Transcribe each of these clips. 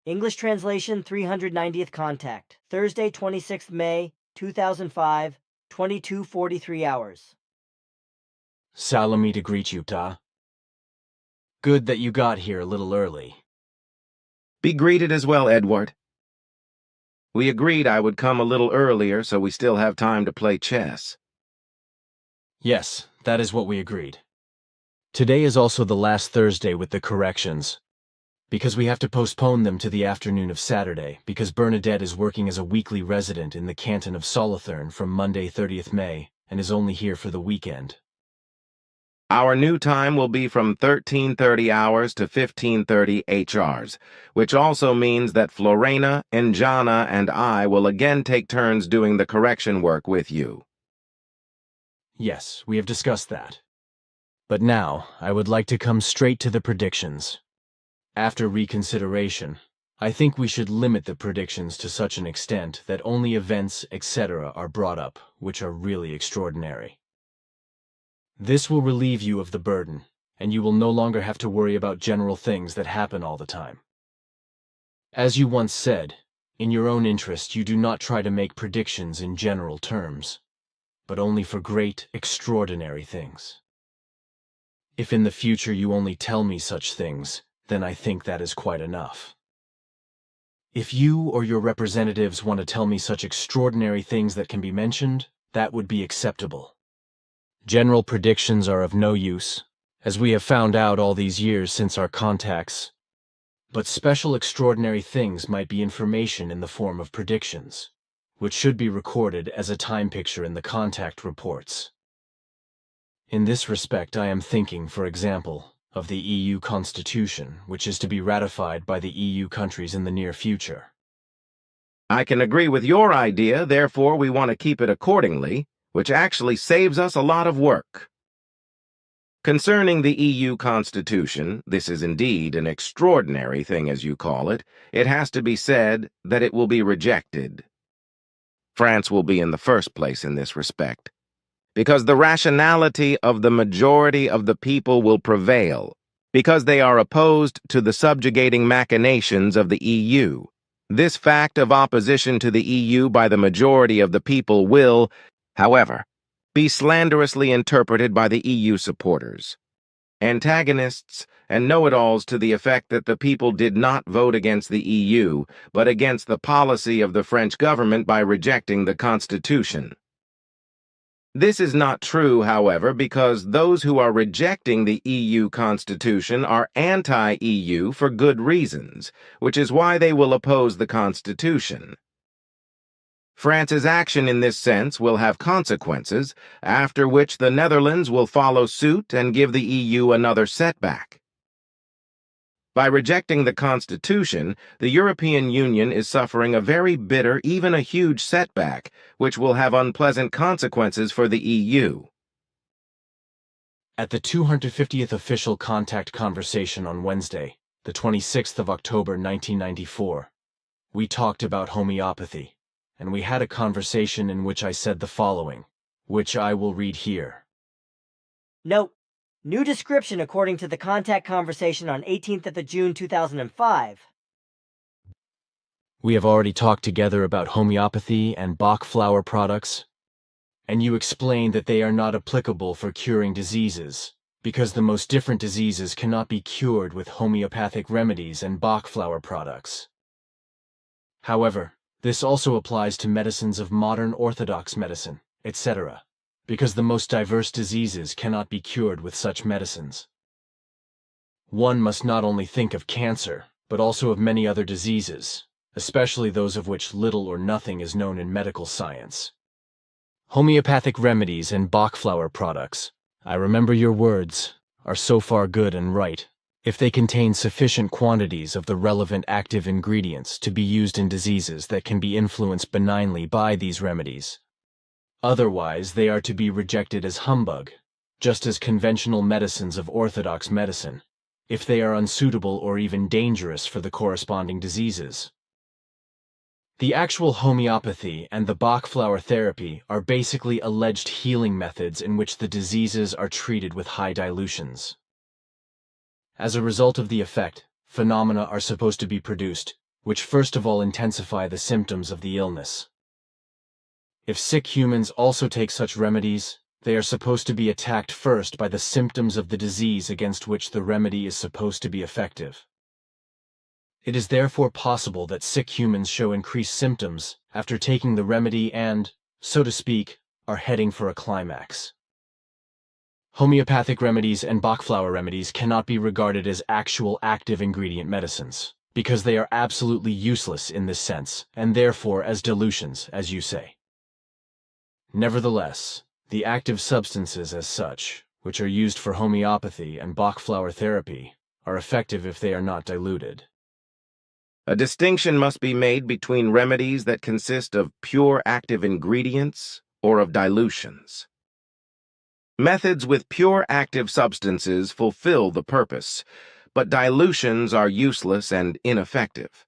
English translation 390th contact. Thursday, 26th May, 2005, 22:43 hours. Salami to greet you, Ta. Good that you got here a little early. Be greeted as well, Edward. We agreed I would come a little earlier so we still have time to play chess. Yes, that is what we agreed. Today is also the last Thursday with the corrections, because we have to postpone them to the afternoon of Saturday, because Bernadette is working as a weekly resident in the canton of Solothurn from Monday 30th May, and is only here for the weekend. Our new time will be from 13:30 hours to 15:30 HRs, which also means that Florena, Njana, and I will again take turns doing the correction work with you. Yes, we have discussed that. But now, I would like to come straight to the predictions. After reconsideration, I think we should limit the predictions to such an extent that only events, etc. are brought up, which are really extraordinary. This will relieve you of the burden, and you will no longer have to worry about general things that happen all the time. As you once said, in your own interest you do not try to make predictions in general terms, but only for great, extraordinary things. If in the future you only tell me such things, then I think that is quite enough. If you or your representatives want to tell me such extraordinary things that can be mentioned, that would be acceptable. General predictions are of no use, as we have found out all these years since our contacts. But special extraordinary things might be information in the form of predictions, which should be recorded as a time picture in the contact reports. In this respect, I am thinking, for example, of the EU Constitution, which is to be ratified by the EU countries in the near future. I can agree with your idea, therefore we want to keep it accordingly, which actually saves us a lot of work. Concerning the EU Constitution, this is indeed an extraordinary thing as you call it. It has to be said that it will be rejected. France will be in the first place in this respect, because the rationality of the majority of the people will prevail, because they are opposed to the subjugating machinations of the EU. This fact of opposition to the EU by the majority of the people will, however, be slanderously interpreted by the EU supporters, antagonists, and know-it-alls to the effect that the people did not vote against the EU, but against the policy of the French government by rejecting the Constitution. This is not true, however, because those who are rejecting the EU Constitution are anti-EU for good reasons, which is why they will oppose the Constitution. France's action in this sense will have consequences, after which the Netherlands will follow suit and give the EU another setback. By rejecting the Constitution, the European Union is suffering a very bitter, even a huge setback, which will have unpleasant consequences for the EU. At the 250th official contact conversation on Wednesday, the 26th of October 1994, we talked about homeopathy, and we had a conversation in which I said the following, which I will read here. Note: new description according to the contact conversation on 18th of June 2005. We have already talked together about homeopathy and Bach flower products, and you explained that they are not applicable for curing diseases, because the most different diseases cannot be cured with homeopathic remedies and Bach flower products. However, this also applies to medicines of modern orthodox medicine, etc., because the most diverse diseases cannot be cured with such medicines. One must not only think of cancer, but also of many other diseases, especially those of which little or nothing is known in medical science. Homeopathic remedies and Bach flower products, I remember your words, are so far good and right, if they contain sufficient quantities of the relevant active ingredients to be used in diseases that can be influenced benignly by these remedies. Otherwise, they are to be rejected as humbug, just as conventional medicines of orthodox medicine, if they are unsuitable or even dangerous for the corresponding diseases. The actual homeopathy and the Bach flower therapy are basically alleged healing methods in which the diseases are treated with high dilutions. As a result of the effect, phenomena are supposed to be produced, which first of all intensify the symptoms of the illness. If sick humans also take such remedies, they are supposed to be attacked first by the symptoms of the disease against which the remedy is supposed to be effective. It is therefore possible that sick humans show increased symptoms after taking the remedy and, so to speak, are heading for a climax. Homeopathic remedies and Bach flower remedies cannot be regarded as actual active ingredient medicines, because they are absolutely useless in this sense, and therefore as dilutions, as you say. Nevertheless, the active substances as such, which are used for homeopathy and Bach flower therapy, are effective if they are not diluted. A distinction must be made between remedies that consist of pure active ingredients or of dilutions. Methods with pure active substances fulfill the purpose, but dilutions are useless and ineffective.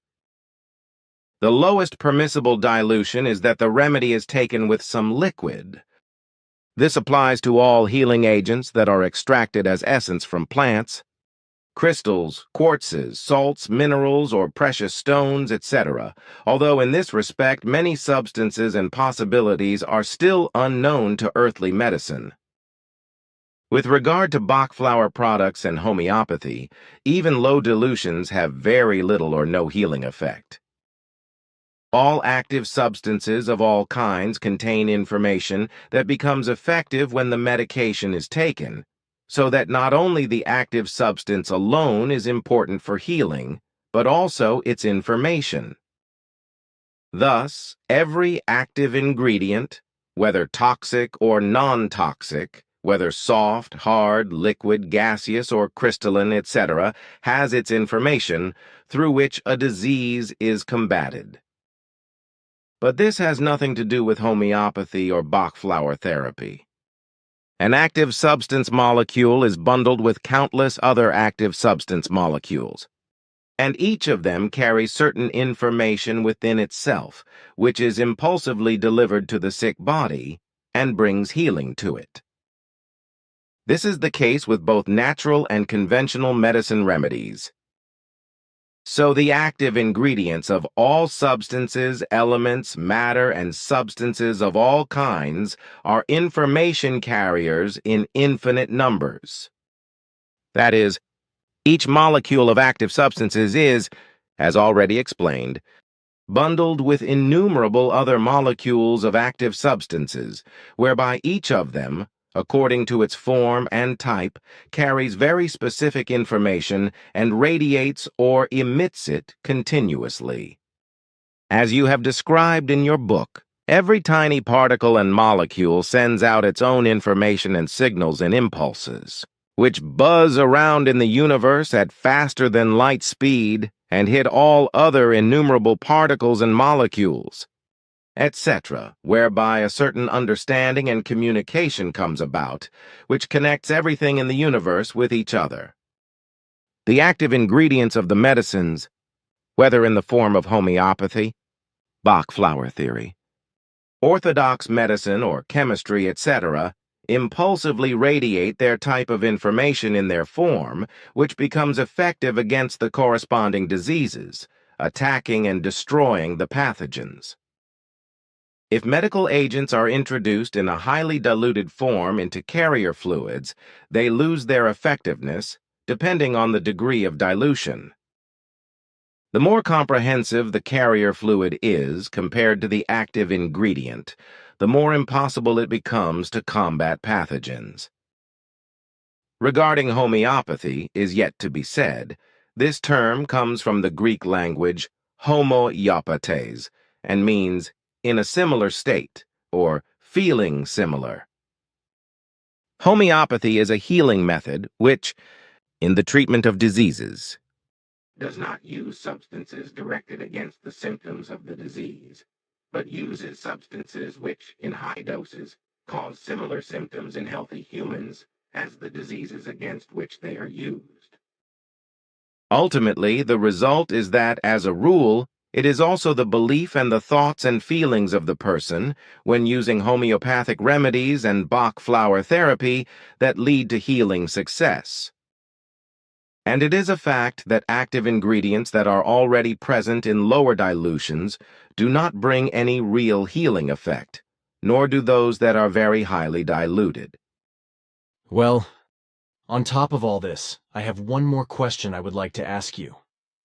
The lowest permissible dilution is that the remedy is taken with some liquid. This applies to all healing agents that are extracted as essence from plants, crystals, quartzes, salts, minerals, or precious stones, etc., although in this respect many substances and possibilities are still unknown to earthly medicine. With regard to Bach flower products and homeopathy, even low dilutions have very little or no healing effect. All active substances of all kinds contain information that becomes effective when the medication is taken, so that not only the active substance alone is important for healing, but also its information. Thus, every active ingredient, whether toxic or non-toxic, whether soft, hard, liquid, gaseous, or crystalline, etc., has its information through which a disease is combated. But this has nothing to do with homeopathy or Bach flower therapy. An active substance molecule is bundled with countless other active substance molecules, and each of them carries certain information within itself, which is impulsively delivered to the sick body and brings healing to it. This is the case with both natural and conventional medicine remedies. So the active ingredients of all substances, elements, matter, and substances of all kinds are information carriers in infinite numbers. That is, each molecule of active substances is, as already explained, bundled with innumerable other molecules of active substances, whereby each of them, according to its form and type, carries very specific information and radiates or emits it continuously. As you have described in your book, every tiny particle and molecule sends out its own information and signals and impulses, which buzz around in the universe at faster than light speed and hit all other innumerable particles and molecules, etc., whereby a certain understanding and communication comes about, which connects everything in the universe with each other. The active ingredients of the medicines, whether in the form of homeopathy, Bach flower theory, orthodox medicine or chemistry, etc., impulsively radiate their type of information in their form, which becomes effective against the corresponding diseases, attacking and destroying the pathogens. If medical agents are introduced in a highly diluted form into carrier fluids, they lose their effectiveness, depending on the degree of dilution. The more comprehensive the carrier fluid is compared to the active ingredient, the more impossible it becomes to combat pathogens. Regarding homeopathy is yet to be said. This term comes from the Greek language homoiopates and means in a similar state, or feeling similar. Homeopathy is a healing method which, in the treatment of diseases, does not use substances directed against the symptoms of the disease, but uses substances which, in high doses, cause similar symptoms in healthy humans as the diseases against which they are used. Ultimately, the result is that, as a rule, it is also the belief and the thoughts and feelings of the person, when using homeopathic remedies and Bach flower therapy, that lead to healing success. And it is a fact that active ingredients that are already present in lower dilutions do not bring any real healing effect, nor do those that are very highly diluted. Well, on top of all this, I have one more question I would like to ask you.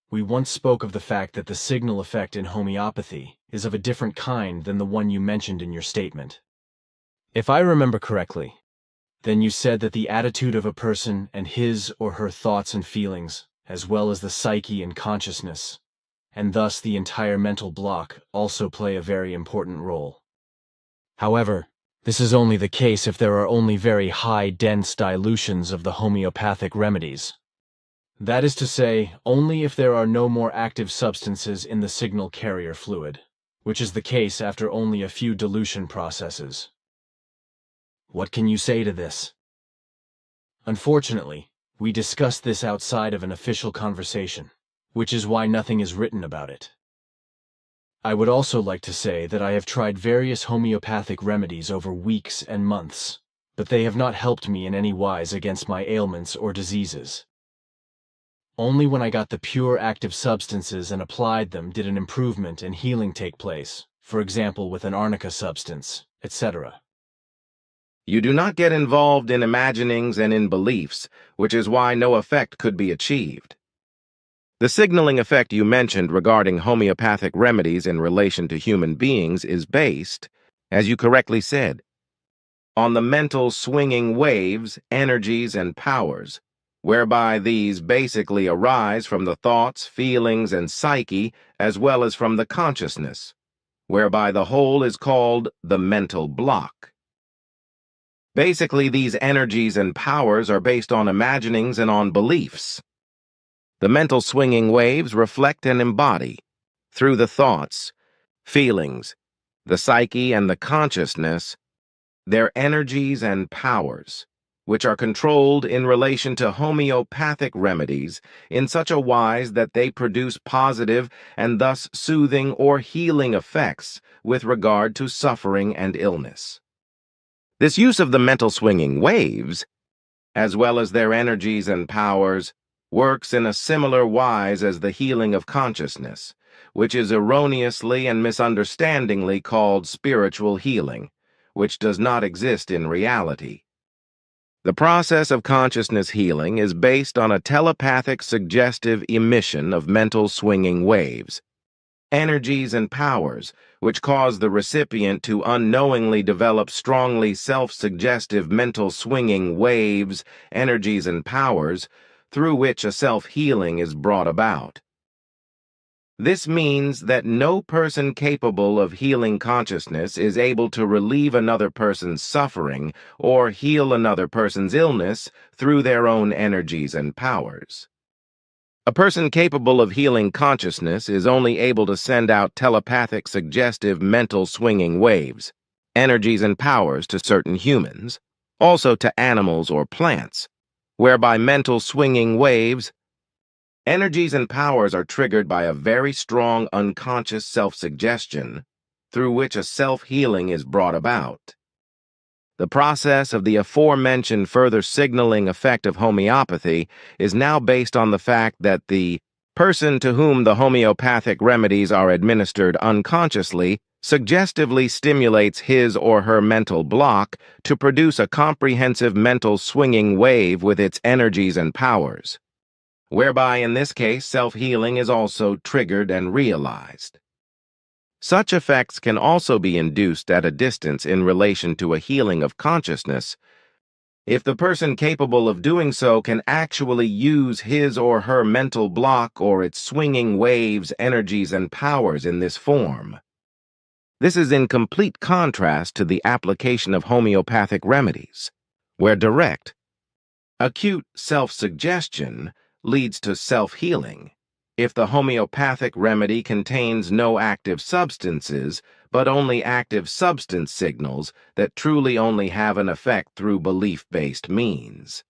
We once spoke of the fact that the signal effect in homeopathy is of a different kind than the one you mentioned in your statement. If I remember correctly, then you said that the attitude of a person and his or her thoughts and feelings, as well as the psyche and consciousness, and thus the entire mental block, also play a very important role. However, this is only the case if there are only very high, dense dilutions of the homeopathic remedies. That is to say, only if there are no more active substances in the signal carrier fluid, which is the case after only a few dilution processes. What can you say to this? Unfortunately, we discussed this outside of an official conversation, which is why nothing is written about it. I would also like to say that I have tried various homeopathic remedies over weeks and months, but they have not helped me in any wise against my ailments or diseases. Only when I got the pure active substances and applied them did an improvement and healing take place, for example with an arnica substance, etc. You do not get involved in imaginings and in beliefs, which is why no effect could be achieved. The signaling effect you mentioned regarding homeopathic remedies in relation to human beings is based, as you correctly said, on the mental swinging waves, energies, and powers, whereby these basically arise from the thoughts, feelings, and psyche, as well as from the consciousness, whereby the whole is called the mental block. Basically, these energies and powers are based on imaginings and on beliefs. The mental swinging waves reflect and embody, through the thoughts, feelings, the psyche, and the consciousness, their energies and powers, which are controlled in relation to homeopathic remedies in such a wise that they produce positive and thus soothing or healing effects with regard to suffering and illness. This use of the mental swinging waves, as well as their energies and powers, works in a similar wise as the healing of consciousness, which is erroneously and misunderstandingly called spiritual healing, which does not exist in reality. The process of consciousness healing is based on a telepathic suggestive emission of mental swinging waves, energies and powers, which cause the recipient to unknowingly develop strongly self-suggestive mental swinging waves, energies, and powers, through which a self-healing is brought about. This means that no person capable of healing consciousness is able to relieve another person's suffering or heal another person's illness through their own energies and powers. A person capable of healing consciousness is only able to send out telepathic suggestive mental swinging waves, energies and powers to certain humans, also to animals or plants, whereby mental swinging waves, energies and powers are triggered by a very strong unconscious self-suggestion through which a self-healing is brought about. The process of the aforementioned further signaling effect of homeopathy is now based on the fact that the person to whom the homeopathic remedies are administered unconsciously suggestively stimulates his or her mental block to produce a comprehensive mental swinging wave with its energies and powers, whereby in this case self-healing is also triggered and realized. Such effects can also be induced at a distance in relation to a healing of consciousness, if the person capable of doing so can actually use his or her mental block or its swinging waves, energies, and powers in this form. This is in complete contrast to the application of homeopathic remedies, where direct, acute self-suggestion leads to self-healing, if the homeopathic remedy contains no active substances, but only active substance signals that truly only have an effect through belief-based means.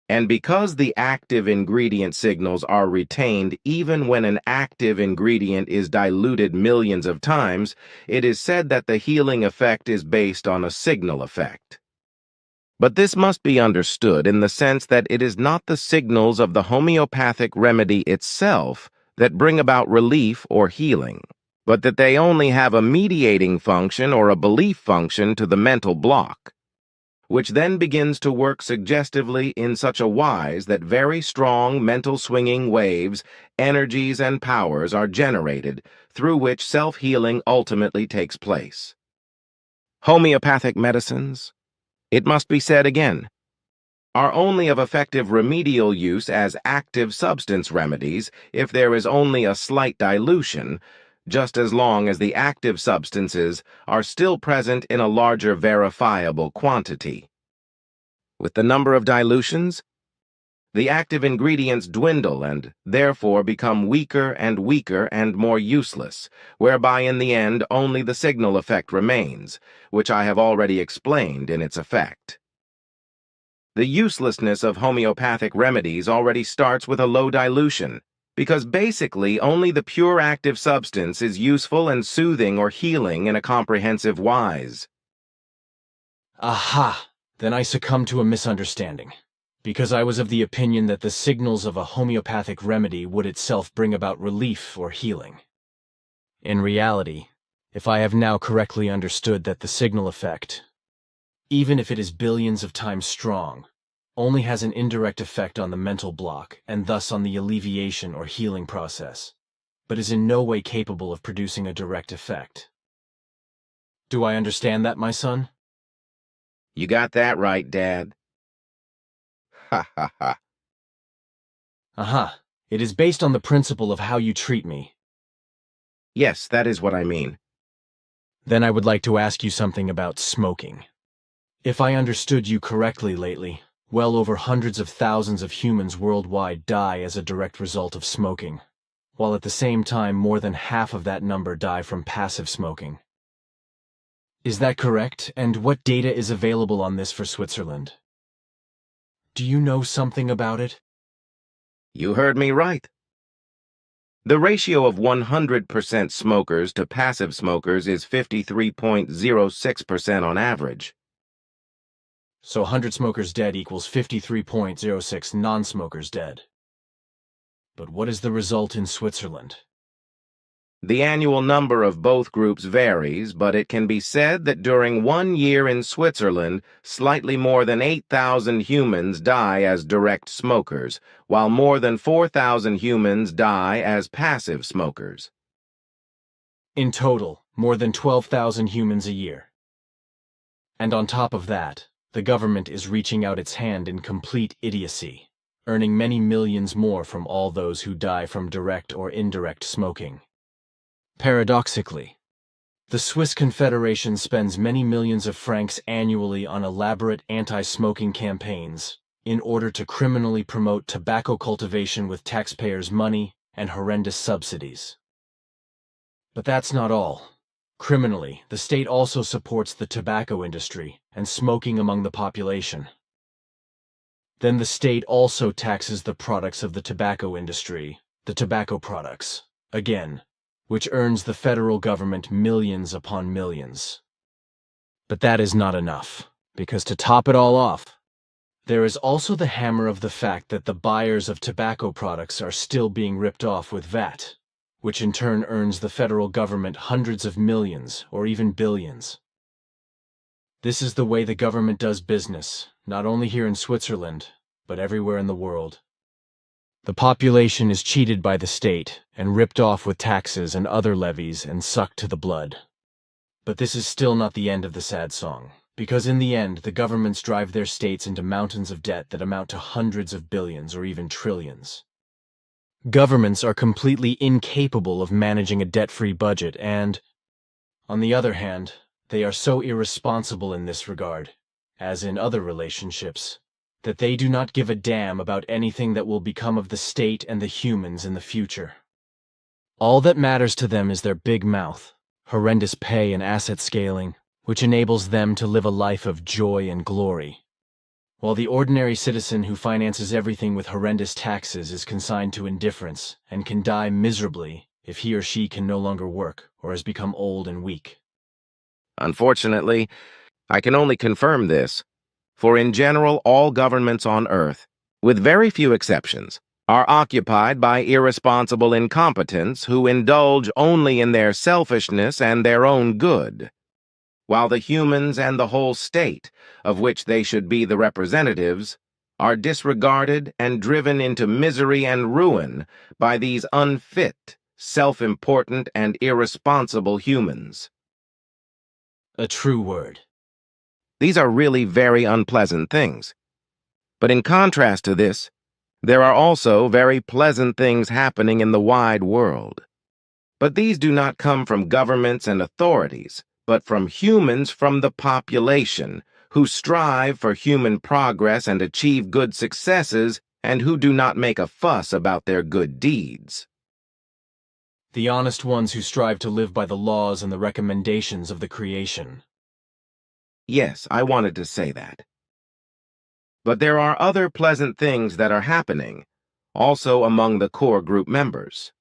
And because the active ingredient signals are retained even when an active ingredient is diluted millions of times, it is said that the healing effect is based on a signal effect. But this must be understood in the sense that it is not the signals of the homeopathic remedy itself that bring about relief or healing, but that they only have a mediating function or a belief function to the mental block, which then begins to work suggestively in such a wise that very strong mental swinging waves, energies, and powers are generated through which self-healing ultimately takes place. Homeopathic medicines, it must be said again, are only of effective remedial use as active substance remedies if there is only a slight dilution, just as long as the active substances are still present in a larger verifiable quantity. With the number of dilutions, the active ingredients dwindle and therefore become weaker and more useless, whereby in the end only the signal effect remains, which I have already explained in its effect. The uselessness of homeopathic remedies already starts with a low dilution, because basically only the pure active substance is useful and soothing or healing in a comprehensive wise. Aha! Then I succumbed to a misunderstanding, because I was of the opinion that the signals of a homeopathic remedy would itself bring about relief or healing. In reality, if I have now correctly understood that the signal effect, even if it is billions of times strong, only has an indirect effect on the mental block and thus on the alleviation or healing process, but is in no way capable of producing a direct effect. Do I understand that, my son? You got that right, Dad. Ha ha ha. Aha! It is based on the principle of how you treat me. Yes, that is what I mean. Then I would like to ask you something about smoking. If I understood you correctly lately, well over hundreds of thousands of humans worldwide die as a direct result of smoking, while at the same time more than half of that number die from passive smoking. Is that correct? And what data is available on this for Switzerland? Do you know something about it? You heard me right. The ratio of 100% smokers to passive smokers is 53.06% on average. So 100 smokers dead equals 53.06 non-smokers dead. But what is the result in Switzerland? The annual number of both groups varies, but it can be said that during 1 year in Switzerland, slightly more than 8,000 humans die as direct smokers, while more than 4,000 humans die as passive smokers. In total, more than 12,000 humans a year. And on top of that, the government is reaching out its hand in complete idiocy, earning many millions more from all those who die from direct or indirect smoking. Paradoxically, the Swiss Confederation spends many millions of francs annually on elaborate anti-smoking campaigns in order to criminally promote tobacco cultivation with taxpayers' money and horrendous subsidies. But that's not all. Criminally, the state also supports the tobacco industry and smoking among the population. Then the state also taxes the products of the tobacco industry, the tobacco products, again, which earns the federal government millions upon millions. But that is not enough, because to top it all off, there is also the hammer of the fact that the buyers of tobacco products are still being ripped off with VAT, which in turn earns the federal government hundreds of millions or even billions. This is the way the government does business, not only here in Switzerland, but everywhere in the world. The population is cheated by the state and ripped off with taxes and other levies and sucked to the blood. But this is still not the end of the sad song, because in the end the governments drive their states into mountains of debt that amount to hundreds of billions or even trillions. Governments are completely incapable of managing a debt-free budget and, on the other hand, they are so irresponsible in this regard, as in other relationships, that they do not give a damn about anything that will become of the state and the humans in the future. All that matters to them is their big mouth, horrendous pay and asset scaling, which enables them to live a life of joy and glory, while the ordinary citizen who finances everything with horrendous taxes is consigned to indifference and can die miserably if he or she can no longer work or has become old and weak. Unfortunately, I can only confirm this. for in general all governments on Earth, with very few exceptions, are occupied by irresponsible incompetents who indulge only in their selfishness and their own good, while the humans and the whole state, of which they should be the representatives, are disregarded and driven into misery and ruin by these unfit, self-important, and irresponsible humans. A true word. These are really very unpleasant things. But in contrast to this, there are also very pleasant things happening in the wide world. But these do not come from governments and authorities, but from humans from the population, who strive for human progress and achieve good successes, and who do not make a fuss about their good deeds. The honest ones who strive to live by the laws and the recommendations of the creation. Yes, I wanted to say that. But there are other pleasant things that are happening, also among the core group members.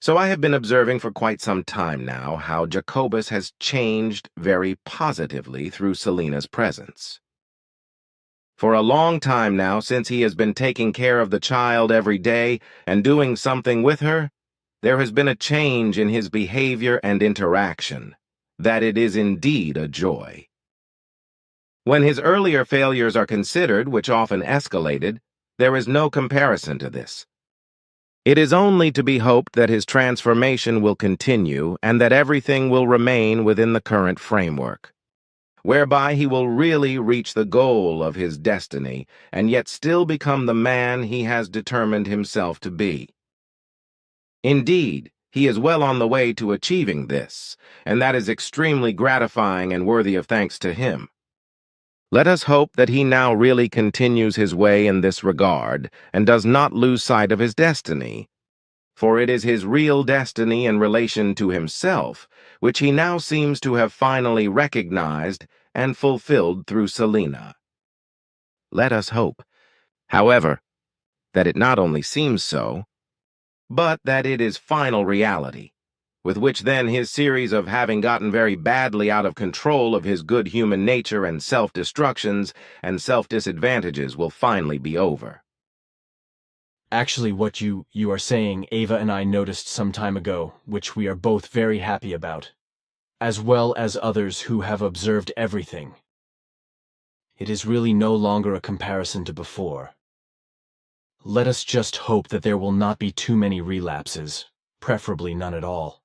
So I have been observing for quite some time now how Jacobus has changed very positively through Selena's presence. For a long time now, since he has been taking care of the child every day and doing something with her, there has been a change in his behavior and interaction, that it is indeed a joy. When his earlier failures are considered, which often escalated, there is no comparison to this. It is only to be hoped that his transformation will continue and that everything will remain within the current framework, whereby he will really reach the goal of his destiny and yet still become the man he has determined himself to be. Indeed, he is well on the way to achieving this, and that is extremely gratifying and worthy of thanks to him. Let us hope that he now really continues his way in this regard and does not lose sight of his destiny, for it is his real destiny in relation to himself, which he now seems to have finally recognized and fulfilled through Selena. Let us hope, however, that it not only seems so, but that it is final reality, with which then his series of having gotten very badly out of control of his good human nature and self-destructions and self-disadvantages will finally be over. Actually, what you are saying, Ava and I noticed some time ago, which we are both very happy about, as well as others who have observed everything. It is really no longer a comparison to before. Let us just hope that there will not be too many relapses, preferably none at all.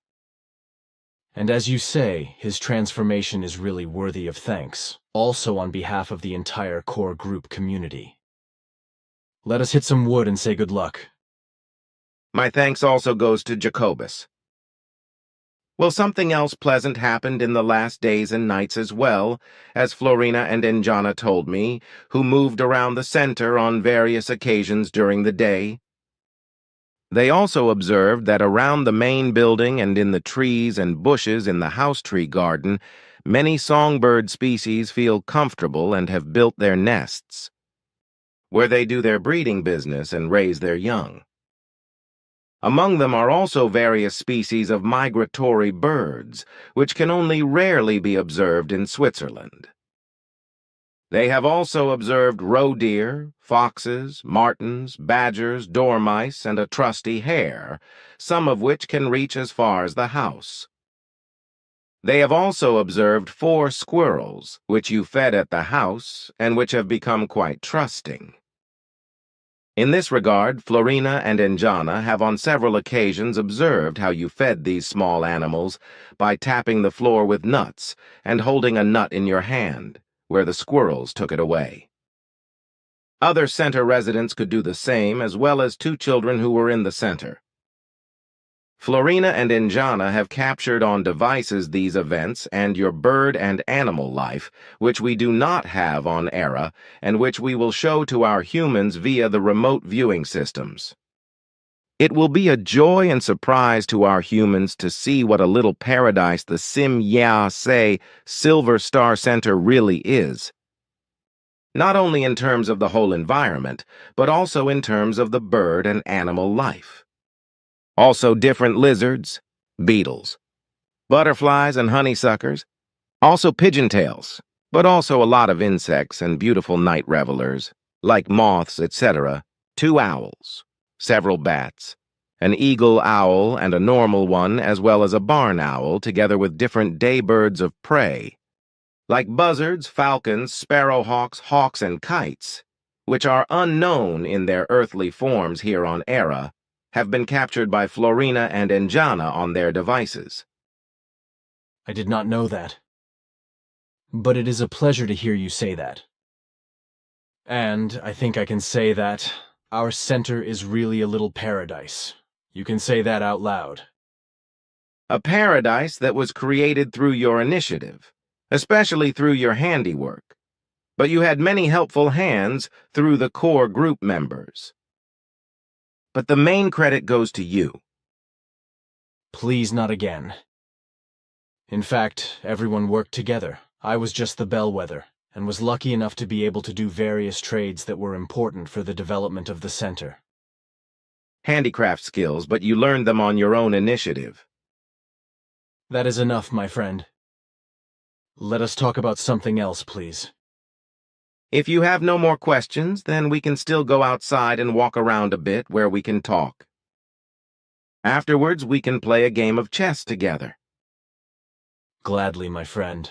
And as you say, his transformation is really worthy of thanks, also on behalf of the entire core group community. Let us hit some wood and say good luck. My thanks also goes to Jacobus. Well, something else pleasant happened in the last days and nights as well, as Florina and Enjana told me, who moved around the center on various occasions during the day. They also observed that around the main building and in the trees and bushes in the house tree garden, many songbird species feel comfortable and have built their nests, where they do their breeding business and raise their young. Among them are also various species of migratory birds, which can only rarely be observed in Switzerland. They have also observed roe deer, foxes, martens, badgers, dormice, and a trusty hare, some of which can reach as far as the house. They have also observed 4 squirrels, which you fed at the house, and which have become quite trusting. In this regard, Florina and Enjana have on several occasions observed how you fed these small animals by tapping the floor with nuts and holding a nut in your hand, where the squirrels took it away. Other center residents could do the same, as well as 2 children who were in the center. Florina and Enjana have captured on devices these events and your bird and animal life, which we do not have on Era, and which we will show to our humans via the remote viewing systems. It will be a joy and surprise to our humans to see what a little paradise the Sim-Ya-Se Silver Star Center really is. Not only in terms of the whole environment, but also in terms of the bird and animal life. Also different lizards, beetles, butterflies and honeysuckers, also pigeontails, but also a lot of insects and beautiful night revelers, like moths, etc., 2 owls, several bats, an eagle owl and a normal one, as well as a barn owl, together with different day birds of prey, like buzzards, falcons, sparrowhawks, hawks, and kites, which are unknown in their earthly forms here on Era, have been captured by Florina and Enjana on their devices. I did not know that. But it is a pleasure to hear you say that. And I think I can say that our center is really a little paradise. You can say that out loud. A paradise that was created through your initiative, especially through your handiwork. But you had many helpful hands through the core group members. But the main credit goes to you. Please, not again. In fact, everyone worked together. I was just the bellwether, and was lucky enough to be able to do various trades that were important for the development of the center. Handicraft skills, but you learned them on your own initiative. That is enough, my friend. Let us talk about something else, please. If you have no more questions, then we can still go outside and walk around a bit where we can talk. Afterwards, we can play a game of chess together. Gladly, my friend.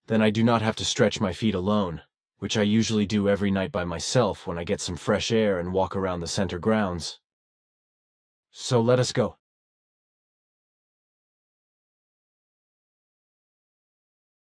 Then I do not have to stretch my feet alone, which I usually do every night by myself when I get some fresh air and walk around the center grounds. So let us go.